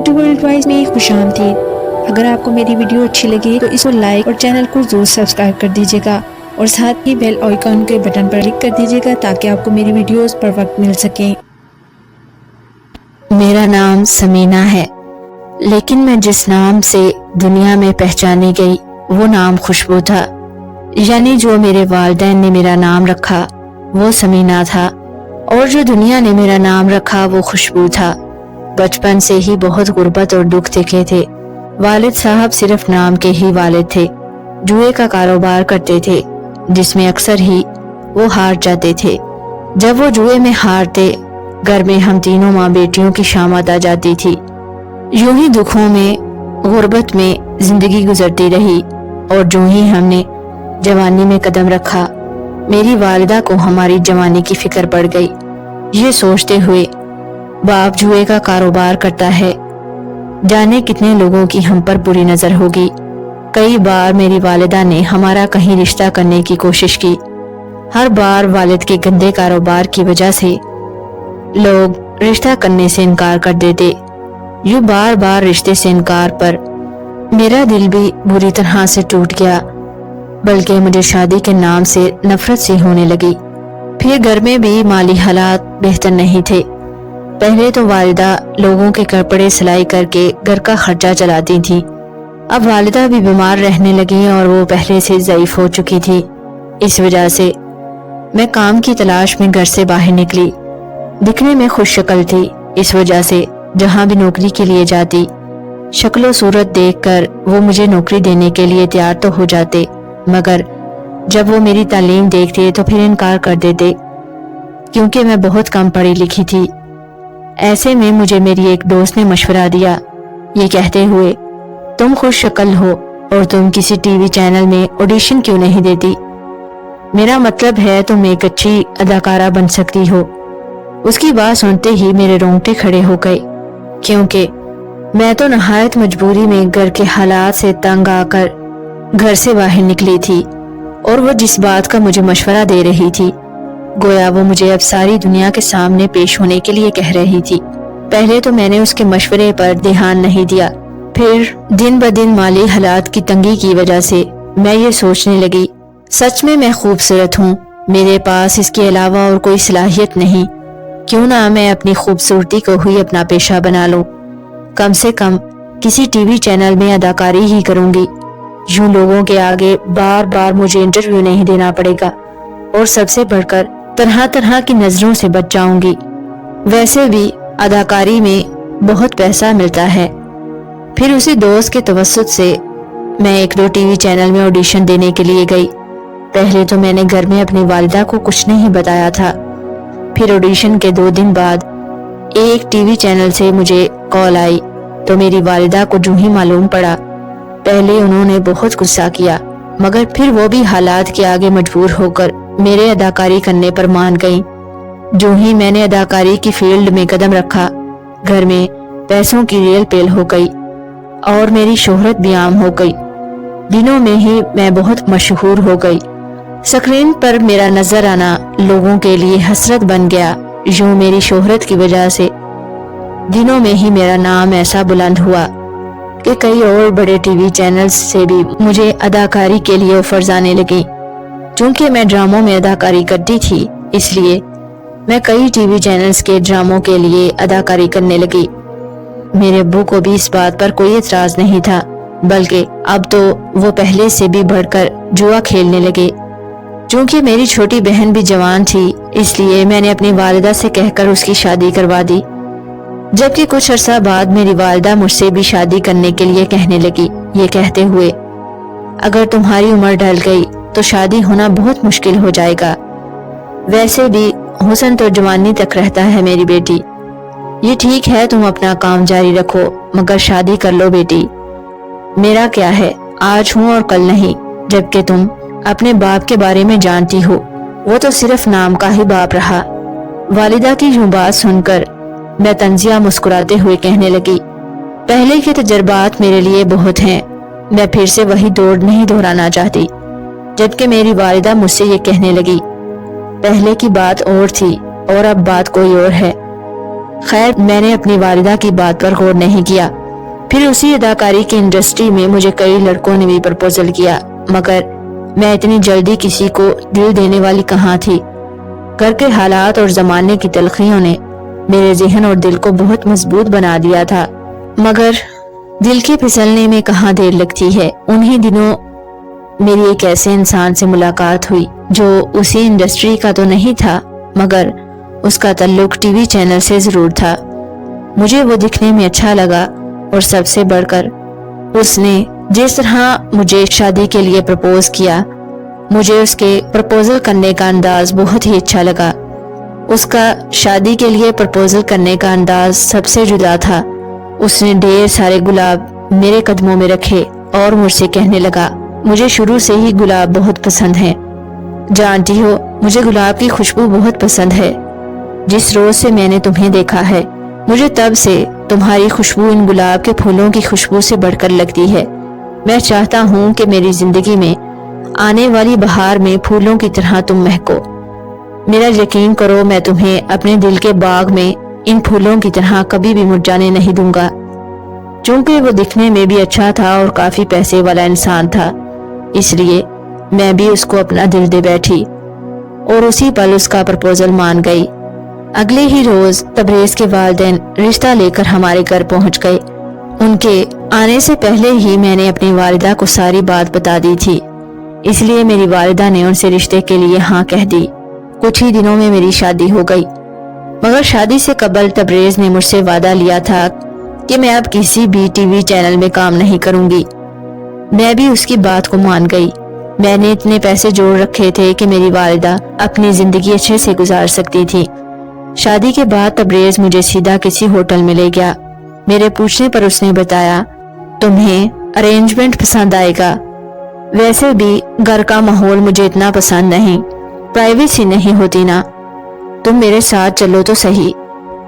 Urdu world wise میں خوش آمدید۔ اگر آپ کو میری ویڈیو اچھی لگے تو اس کو لائک اور چینل کو ضرور سبسکرائب کر دیجیے گا اور ساتھ ہی بیل آئیکن کے بٹن پر کلک کر دیجیے گا تاکہ آپ کو میری ویڈیوز پر وقت مل سکیں۔ میرا نام سمینہ ہے، لیکن میں جس نام سے دنیا میں پہچانی گئی وہ نام خوشبو تھا۔ یعنی جو میرے والدین نے میرا نام رکھا وہ سمینہ تھا، اور جو دنیا نے میرا نام رکھا وہ خوشبو تھا۔ بچپن سے ہی بہت غربت اور دکھ دیکھے تھے۔ والد صاحب صرف نام کے ہی والد تھے، جوئے کا کاروبار کرتے تھے جس میں اکثر ہی وہ ہار جاتے تھے۔ جب وہ جوئے میں ہارتے، گھر میں ہم تینوں ماں بیٹیوں کی شامت آ جاتی تھی۔ یوں ہی دکھوں میں، غربت میں زندگی گزرتی رہی، اور جو ہی ہم نے جوانی میں قدم رکھا، میری والدہ کو ہماری جوانی کی فکر پڑ گئی، یہ سوچتے ہوئے باپ جوئے کا کاروبار کرتا ہے، جانے کتنے لوگوں کی ہم پر بری نظر ہوگی۔ کئی بار میری والدہ نے ہمارا کہیں رشتہ کرنے کی کوشش کی۔ ہر بار والد کے گندے کاروبار کی وجہ سے لوگ رشتہ کرنے سے انکار کر دیتے۔ یوں بار بار رشتے سے انکار پر میرا دل بھی بری طرح سے ٹوٹ گیا، بلکہ مجھے شادی کے نام سے نفرت سی ہونے لگی۔ پھر گھر میں بھی مالی حالات بہتر نہیں تھے۔ پہلے تو والدہ لوگوں کے کپڑے سلائی کر کے گھر کا خرچہ چلاتی تھی، اب والدہ بھی بیمار رہنے لگی اور وہ پہلے سے ضعیف ہو چکی تھی۔ اس وجہ سے میں کام کی تلاش میں گھر سے باہر نکلی۔ دکھنے میں خوش شکل تھی، اس وجہ سے جہاں بھی نوکری کے لیے جاتی، شکل و صورت دیکھ کر وہ مجھے نوکری دینے کے لیے تیار تو ہو جاتے، مگر جب وہ میری تعلیم دیکھتے تو پھر انکار کر دیتے، کیونکہ میں بہت کم پڑھی لکھی تھی۔ ایسے میں مجھے میری ایک دوست نے مشورہ دیا، یہ کہتے ہوئے، تم خوش شکل ہو اور تم کسی ٹی وی چینل میں آڈیشن کیوں نہیں دیتی؟ میرا مطلب ہے تم ایک اچھی اداکارہ بن سکتی ہو۔ اس کی بات سنتے ہی میرے رونگٹے کھڑے ہو گئے، کیونکہ میں تو نہایت مجبوری میں گھر کے حالات سے تنگ آ کر گھر سے باہر نکلی تھی، اور وہ جس بات کا مجھے مشورہ دے رہی تھی، گویا وہ مجھے اب ساری دنیا کے سامنے پیش ہونے کے لیے کہہ رہی تھی۔ پہلے تو میں نے اس کے مشورے پر دھیان نہیں دیا، پھر دن بدن مالی حالات کی تنگی کی وجہ سے میں یہ سوچنے لگی، سچ میں خوبصورت ہوں، میرے پاس اس کے علاوہ اور کوئی صلاحیت نہیں، کیوں نہ میں اپنی خوبصورتی کو ہی اپنا پیشہ بنا لوں، کم سے کم کسی ٹی وی چینل میں اداکاری ہی کروں گی، یوں لوگوں کے آگے بار بار مجھے انٹرویو نہیں دینا پڑے گا، اور سب سے بڑھ کر طرح طرح کی نظروں سے بچ جاؤں گی۔ ویسے بھی اداکاری میں بہت پیسہ ملتا ہے۔ پھر اسی دوست کے توسط سے میں ایک دو ٹی وی چینل میں آڈیشن دینے کے لیے گئی۔ پہلے تو میں نے گھر میں اپنی والدہ کو کچھ نہیں بتایا تھا۔ پھر آڈیشن کے 2 دن بعد ایک ٹی وی چینل سے مجھے کال آئی، تو میری والدہ کو جو ہی معلوم پڑا، پہلے انہوں نے بہت غصہ کیا، مگر پھر وہ بھی حالات کے آگے مجبور ہو کر میرے اداکاری کرنے پر مان گئیں۔ جو ہی میں نے اداکاری کی فیلڈ میں قدم رکھا، گھر میں پیسوں کی ریل پیل ہو گئی اور میری شہرت بھی عام ہو گئی۔ دنوں میں ہی میں بہت مشہور ہو گئی۔ اسکرین پر میرا نظر آنا لوگوں کے لیے حسرت بن گیا۔ یوں میری شہرت کی وجہ سے دنوں میں ہی میرا نام ایسا بلند ہوا کہ کئی اور بڑے ٹی وی چینلز سے بھی مجھے اداکاری کے لیے آفرز آنے لگی۔ چونکہ میں ڈراموں میں اداکاری کرتی تھی، اس لیے میں کئی ٹی وی چینلز کے ڈراموں کے لیے اداکاری کرنے لگی۔ میرے ابو کو بھی اس بات پر کوئی اعتراض نہیں تھا، بلکہ اب تو وہ پہلے سے بھی بڑھ کر جوا کھیلنے لگے۔ چونکہ میری چھوٹی بہن بھی جوان تھی، اس لیے میں نے اپنی والدہ سے کہہ کر اس کی شادی کروا دی، جبکہ کچھ عرصہ بعد میری والدہ مجھ سے بھی شادی کرنے کے لیے کہنے لگی، یہ کہتے ہوئے، اگر تمہاری عمر ڈھل گئی تو شادی ہونا بہت مشکل ہو جائے گا، ویسے بھی حسن تو جوانی تک رہتا ہے میری بیٹی، یہ ٹھیک ہے تم اپنا کام جاری رکھو مگر شادی کر لو بیٹی، میرا کیا ہے، آج ہوں اور کل نہیں، جبکہ تم اپنے باپ کے بارے میں جانتی ہو، وہ تو صرف نام کا ہی باپ رہا۔ والدہ کی یوں بات سن کر میں طنزیہ مسکراتے ہوئے کہنے لگی، پہلے کے تجربات میرے لیے بہت ہیں، میں پھر سے وہی دوڑ نہیں دہرانا چاہتی۔ جبکہ میری والدہ مجھ سے یہ کہنے لگی، پہلے کی بات اور تھی اور اب بات کوئی اور ہے۔ خیر میں نے اپنی والدہ کی بات پر غور نہیں کیا۔ پھر اسی اداکاری کی انڈسٹری میں مجھے کئی لڑکوں نے بھی پرپوزل کیا، مگر میں اتنی جلدی کسی کو دل دینے والی کہاں تھی۔ گھر کے حالات اور زمانے کی تلخیوں نے میرے ذہن اور دل کو بہت مضبوط بنا دیا تھا، مگر دل کے پھسلنے میں کہاں دیر لگتی ہے۔ انہی دنوں میری ایک ایسے انسان سے ملاقات ہوئی جو اسی انڈسٹری کا تو نہیں تھا، مگر اس کا تعلق ٹی وی چینل سے ضرور تھا۔ مجھے وہ دکھنے میں اچھا لگا، اور سب سے بڑھ کر اس نے جس طرح مجھے شادی کے لیے پرپوز کیا، مجھے اس کے پرپوزل کرنے کا انداز بہت ہی اچھا لگا۔ اس کا شادی کے لیے پرپوزل کرنے کا انداز سب سے جدا تھا۔ اس نے ڈھیر سارے گلاب میرے قدموں میں رکھے اور مجھ سے کہنے لگا، مجھے شروع سے ہی گلاب بہت پسند ہیں، جانتی ہو مجھے گلاب کی خوشبو بہت پسند ہے۔ جس روز سے میں نے تمہیں دیکھا ہے، مجھے تب سے تمہاری خوشبو ان گلاب کے پھولوں کی خوشبو سے بڑھ کر لگتی ہے۔ میں چاہتا ہوں کہ میری زندگی میں آنے والی بہار میں پھولوں کی طرح تم مہکو۔ میرا یقین کرو، میں تمہیں اپنے دل کے باغ میں ان پھولوں کی طرح کبھی بھی مرجھانے نہیں دوں گا۔ چونکہ وہ دکھنے میں بھی اچھا تھا اور کافی پیسے والا انسان تھا، اس لیے میں بھی اس کو اپنا دل دے بیٹھی اور اسی پل اس کا پرپوزل مان گئی۔ اگلے ہی روز تبریز کے والدین رشتہ لے کر ہمارے گھر پہنچ گئے۔ ان کے آنے سے پہلے ہی میں نے اپنی والدہ کو ساری بات بتا دی تھی، اس لیے میری والدہ نے ان سے رشتے کے لیے ہاں کہہ دی۔ کچھ ہی دنوں میں میری شادی ہو گئی، مگر شادی سے قبل تبریز نے مجھ سے وعدہ لیا تھا کہ میں اب کسی بھی ٹی وی چینل میں کام نہیں کروں گی۔ میں بھی اس کی بات کو مان گئی۔ میں نے اتنے پیسے جوڑ رکھے تھے کہ میری والدہ اپنی زندگی اچھے سے گزار سکتی تھی۔ شادی کے بعد تبریز مجھے سیدھا کسی ہوٹل میں لے گیا۔ میرے پوچھنے پر اس نے بتایا، تمہیں ارینجمنٹ پسند آئے گا، ویسے بھی گھر کا ماحول مجھے اتنا پسند نہیں، پرائیویسی نہیں ہوتی نا، تم میرے ساتھ چلو تو صحیح۔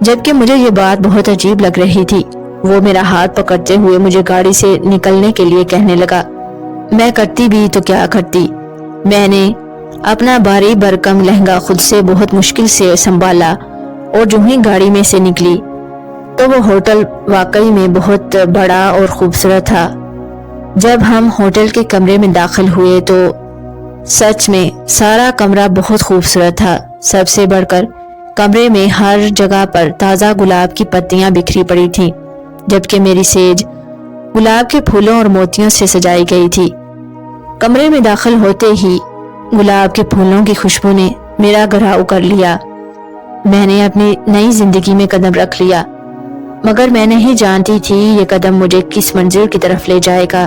جبکہ مجھے یہ بات بہت عجیب لگ رہی تھی، وہ میرا ہاتھ پکڑتے ہوئے مجھے گاڑی سے نکلنے کے لیے کہنے لگا۔ میں کرتی بھی تو کیا کرتی، میں نے اپنا بھاری بھرکم لہنگا خود سے بہت مشکل سے سنبھالا اور جو ہی گاڑی میں سے نکلی تو وہ ہوٹل واقعی میں بہت بڑا اور خوبصورت تھا۔ جب ہم ہوٹل کے کمرے میں داخل ہوئے تو سچ میں سارا کمرہ بہت خوبصورت تھا۔ سب سے بڑھ کر کمرے میں ہر جگہ پر تازہ گلاب کی پتیاں بکھری پڑی تھیں، جبکہ میری سیج گلاب کے پھولوں اور موتیوں سے سجائی گئی تھی۔ کمرے میں داخل ہوتے ہی گلاب کے پھولوں کی خوشبو نے میرا گھراؤ کر لیا۔ میں نے اپنی نئی زندگی میں قدم رکھ لیا، مگر میں نہیں جانتی تھی یہ قدم مجھے کس منزل کی طرف لے جائے گا۔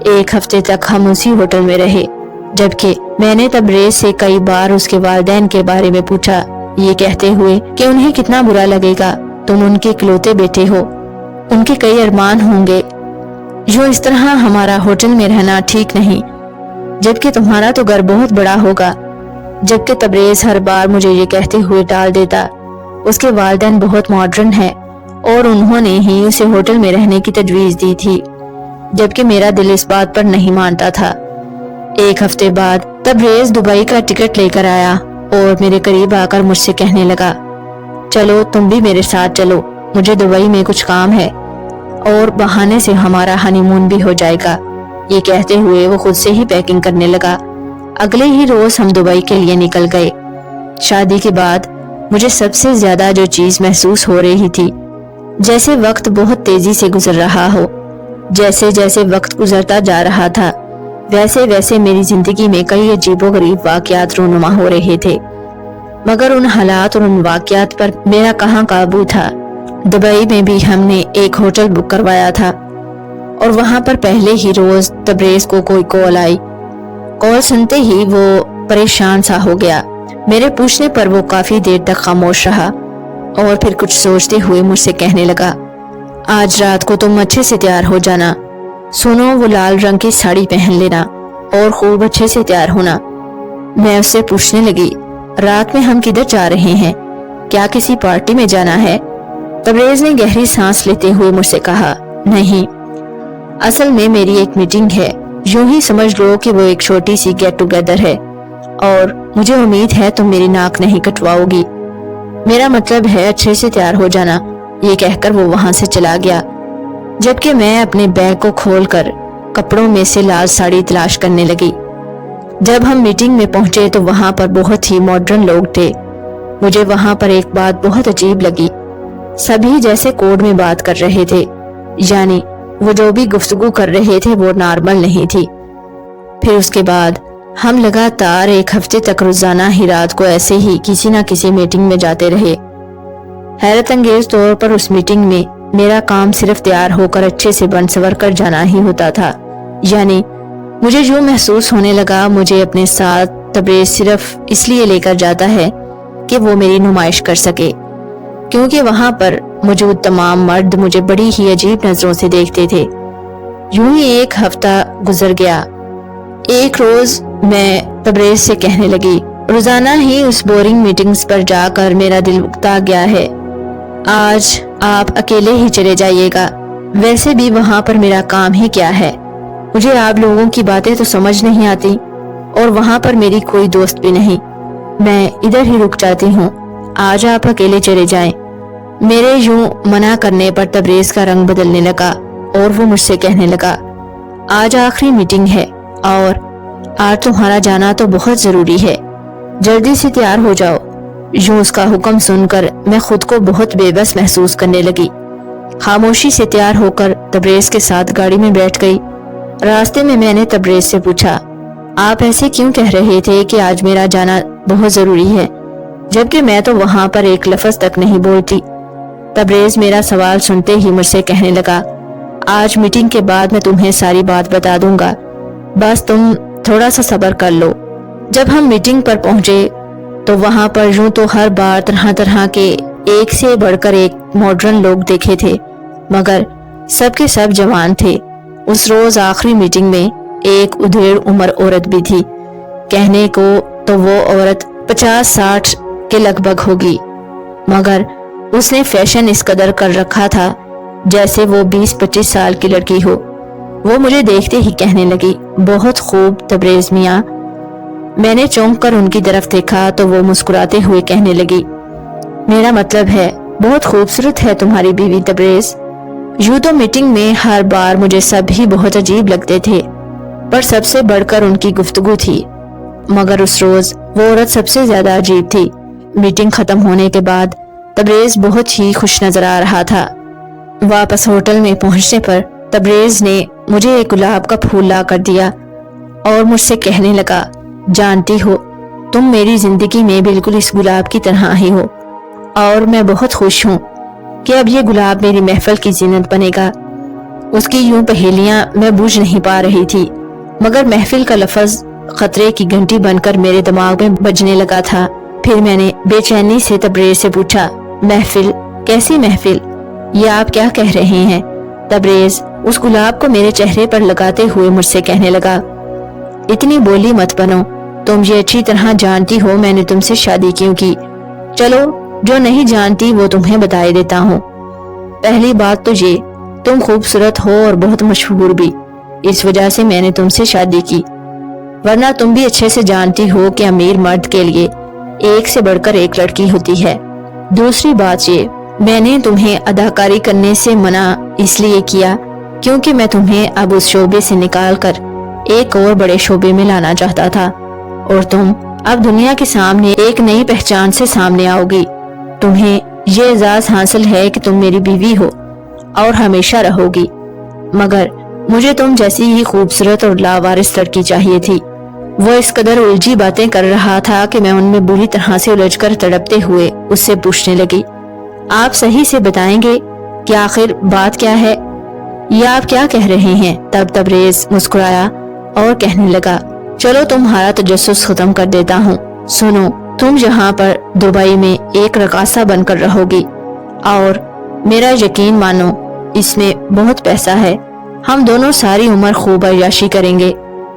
ایک ہفتے تک ہم اسی ہوٹل میں رہے، جبکہ میں نے تبریز سے کئی بار اس کے والدین کے بارے میں پوچھا، یہ کہتے ہوئے کہ انہیں کتنا برا لگے گا، تم ان کے اکلوتے بیٹے ہو، ان کے کئی ارمان ہوں گے، جو اس طرح ہمارا ہوٹل میں رہنا ٹھیک نہیں، جبکہ تمہارا تو گھر بہت بڑا ہوگا۔ جبکہ تبریز ہر بار مجھے یہ کہتے ہوئے ٹال دیتا، اس کے والدین بہت ماڈرن ہیں اور انہوں نے ہی اسے ہوٹل میں رہنے کی تجویز دی تھی، جبکہ میرا دل اس بات پر نہیں مانتا تھا۔ ایک ہفتے بعد تبریز دبئی کا ٹکٹ لے کر آیا اور میرے قریب آ کر مجھ سے کہنے لگا، چلو تم بھی میرے ساتھ چلو، مجھے دبئی میں کچھ کام ہے اور بہانے سے ہمارا ہنی مون بھی ہو جائے گا۔ یہ کہتے ہوئے وہ خود سے ہی پیکنگ کرنے لگا۔ اگلے ہی روز ہم دبئی کے لیے نکل گئے۔ شادی کے بعد مجھے سب سے زیادہ جو چیز محسوس ہو رہی تھی، جیسے وقت بہت تیزی سے گزر رہا ہو۔ جیسے جیسے وقت گزرتا جا رہا تھا، ویسے ویسے میری زندگی میں کئی عجیب و غریب واقعات رونما ہو رہے تھے، مگر ان حالات اور ان واقعات پر میرا کہاں قابو تھا۔ دبئی میں بھی ہم نے ایک ہوٹل بک کروایا تھا اور وہاں پر پہلے ہی روز تبریز کو کوئی کال آئی۔ کال سنتے ہی وہ پریشان سا ہو گیا۔ میرے پوچھنے پر وہ کافی دیر تک خاموش رہا اور پھر کچھ سوچتے ہوئے مجھ سے کہنے لگا، آج رات کو تم اچھے سے تیار ہو جانا، سنو وہ لال رنگ کی ساڑی پہن لینا اور خوب اچھے سے تیار ہونا۔ میں اس سے پوچھنے لگی، رات میں ہم کدھر جا رہے ہیں؟ کیا کسی پارٹی میں جانا ہے؟ تبریز نے گہری سانس لیتے ہوئے مجھ سے کہا، نہیں، اصل میں میری ایک میٹنگ ہے، یوں ہی سمجھ لو کہ وہ ایک چھوٹی سی گیٹ ٹوگیدر ہے اور مجھے امید ہے تم میری ناک نہیں کٹواؤ گی۔ میرا مطلب ہے اچھے سے تیار ہو جانا، یہ کہہ کر وہ وہاں سے چلا گیا، جبکہ میں اپنے بیگ کو کھول کر کپڑوں میں سے لال ساڑی تلاش کرنے لگی۔ جب ہم میٹنگ میں پہنچے تو وہاں پر بہت ہی ماڈرن لوگ تھے۔ مجھے وہاں پر ایک بات بہت عجیب لگی، سبھی جیسے کوڈ میں بات کر رہے تھے، یعنی وہ جو بھی گفتگو کر رہے تھے وہ نارمل نہیں تھی۔ پھر اس کے بعد ہم لگاتار ایک ہفتے تک روزانہ ہی رات کو ایسے ہی کسی نہ کسی میٹنگ میں جاتے رہے۔ حیرت انگیز طور پر اس میٹنگ میں میرا کام صرف تیار ہو کر اچھے سے بن سور کر جانا ہی ہوتا تھا، یعنی مجھے یوں محسوس ہونے لگا مجھے اپنے ساتھ تبریز صرف اس لیے لے کر جاتا ہے کہ وہ میری نمائش کر سکے، کیونکہ وہاں پر موجود تمام مرد مجھے بڑی ہی عجیب نظروں سے دیکھتے تھے۔ یوں ہی ایک ہفتہ گزر گیا۔ ایک روز میں تبریز سے کہنے لگی، روزانہ ہی اس بورنگ میٹنگز پر جا کر میرا دل اکتا گیا ہے، آج آپ اکیلے ہی چلے جائیے گا، ویسے بھی وہاں پر میرا کام ہی کیا ہے، مجھے آپ لوگوں کی باتیں تو سمجھ نہیں آتی اور وہاں پر میری کوئی دوست بھی نہیں، میں ادھر ہی رک جاتی ہوں، آج آپ اکیلے چلے جائیں۔ میرے یوں منع کرنے پر تبریز کا رنگ بدلنے لگا اور وہ مجھ سے کہنے لگا، آج آخری میٹنگ ہے اور آج تمہارا جانا تو بہت ضروری ہے، جلدی سے تیار ہو جاؤ۔ یوں اس کا حکم سن کر میں خود کو بہت بے بس محسوس کرنے لگی۔ خاموشی سے تیار ہو کر تبریز کے ساتھ گاڑی میں بیٹھ گئی۔ راستے میں میں نے تبریز سے پوچھا، آپ ایسے کیوں کہہ رہے تھے کہ آج میرا جانا بہت ضروری ہے، جبکہ میں تو وہاں پر ایک لفظ تک نہیں بولتی۔ تبریز میرا سوال سنتے ہی مجھ سے کہنے لگا، آج میٹنگ کے بعد میں تمہیں ساری بات بتا دوں گا، بس تم تھوڑا سا صبر کر لو۔ جب ہم میٹنگ پر پہنچے تو وہاں پر یوں تو ہر بار طرح طرح کے ایک سے بڑھ کر ایک ماڈرن لوگ دیکھے تھے، مگر سب کے سب جوان تھے۔ اس روز آخری میٹنگ میں ایک ادھیڑ عمر عورت بھی تھی، کہنے کو تو وہ عورت 50-60 کے لگ بھگ ہوگی، مگر اس نے فیشن اس قدر کر رکھا تھا جیسے وہ 20-25 سال کی لڑکی ہو۔ وہ مجھے دیکھتے ہی کہنے لگی، بہت خوب تبریز میاں۔ میں نے چونک کر ان کی طرف دیکھا تو وہ مسکراتے ہوئے کہنے لگی، میرا مطلب ہے بہت خوبصورت ہے تمہاری بیوی تبریز۔ یوں تو میٹنگ میں ہر بار مجھے سب ہی بہت عجیب لگتے تھے، پر سب سے بڑھ کر ان کی گفتگو تھی، مگر اس روز وہ عورت سب سے زیادہ عجیب تھی۔ میٹنگ ختم ہونے کے بعد تبریز بہت ہی خوش نظر آ رہا تھا۔ واپس ہوٹل میں پہنچنے پر تبریز نے مجھے ایک گلاب کا پھول لا کر دیا اور مجھ سے کہنے لگا، جانتی ہو تم میری زندگی میں بالکل اس گلاب کی طرح ہی ہو، اور میں بہت خوش ہوں کہ اب یہ گلاب میری محفل کی زینت بنے گا۔ اس کی یوں پہیلیاں میں بوجھ نہیں پا رہی تھی، مگر محفل کا لفظ خطرے کی گھنٹی بن کر میرے دماغ میں بجنے لگا تھا۔ پھر میں نے بے چینی سے تبریز سے پوچھا، محفل؟ کیسی محفل؟ یہ آپ کیا کہہ رہے ہیں؟ تبریز اس گلاب کو میرے چہرے پر لگاتے ہوئے مجھ سے کہنے لگا، اتنی بولی مت بنو، تم یہ اچھی طرح جانتی ہو میں نے تم سے شادی کیوں کی۔ چلو جو نہیں جانتی وہ تمہیں بتائے دیتا ہوں۔ پہلی بات تو یہ، تم خوبصورت ہو اور بہت مشہور بھی، اس وجہ سے میں نے تم سے شادی کی، ورنہ تم بھی اچھے سے جانتی ہو کہ امیر مرد کے لیے ایک سے بڑھ کر ایک لڑکی ہوتی ہے۔ دوسری بات یہ، میں نے تمہیں اداکاری کرنے سے منع اس لیے کیا کیونکہ میں تمہیں اب اس شعبے سے نکال کر ایک اور بڑے شعبے میں لانا چاہتا تھا، اور تم اب دنیا کے سامنے ایک نئی پہچان سے سامنے آؤ گی۔ تمہیں یہ اعزاز حاصل ہے کہ تم میری بیوی ہو اور ہمیشہ رہو گی، مگر مجھے تم جیسی ہی خوبصورت اور لاوارث لڑکی چاہیے تھی۔ وہ اس قدر الجھی باتیں کر رہا تھا کہ میں ان میں بری طرح سے الجھ کر تڑپتے ہوئے اس سے پوچھنے لگی، آپ صحیح سے بتائیں گے کہ آخر بات کیا ہے؟ یہ آپ کیا کہہ رہے ہیں؟ تب تبریز مسکرایا اور کہنے لگا، چلو تمہارا تجسس ختم کر دیتا ہوں، سنو، تم یہاں پر دبئی میں ایک رقاصہ بن کر رہو گی، اور میرا یقین مانو اس میں بہت پیسہ ہے، ہم دونوں ساری عمر خوب عیاشی کریں گے،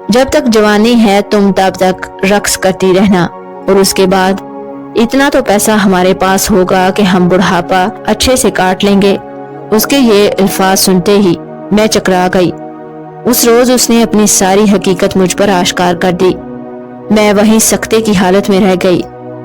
جب تک جوانی ہے تم تب تک رقص کرتی رہنا، اور اس کے بعد اتنا تو پیسہ ہمارے پاس ہوگا کہ ہم بڑھاپا اچھے سے کاٹ لیں گے۔ اس کے یہ الفاظ سنتے ہی میں چکرا گئی۔ اس روز اس نے اپنی ساری حقیقت مجھ پر آشکار کر دی۔ میں وہیں سکتے کی حالت میں رہ گئی۔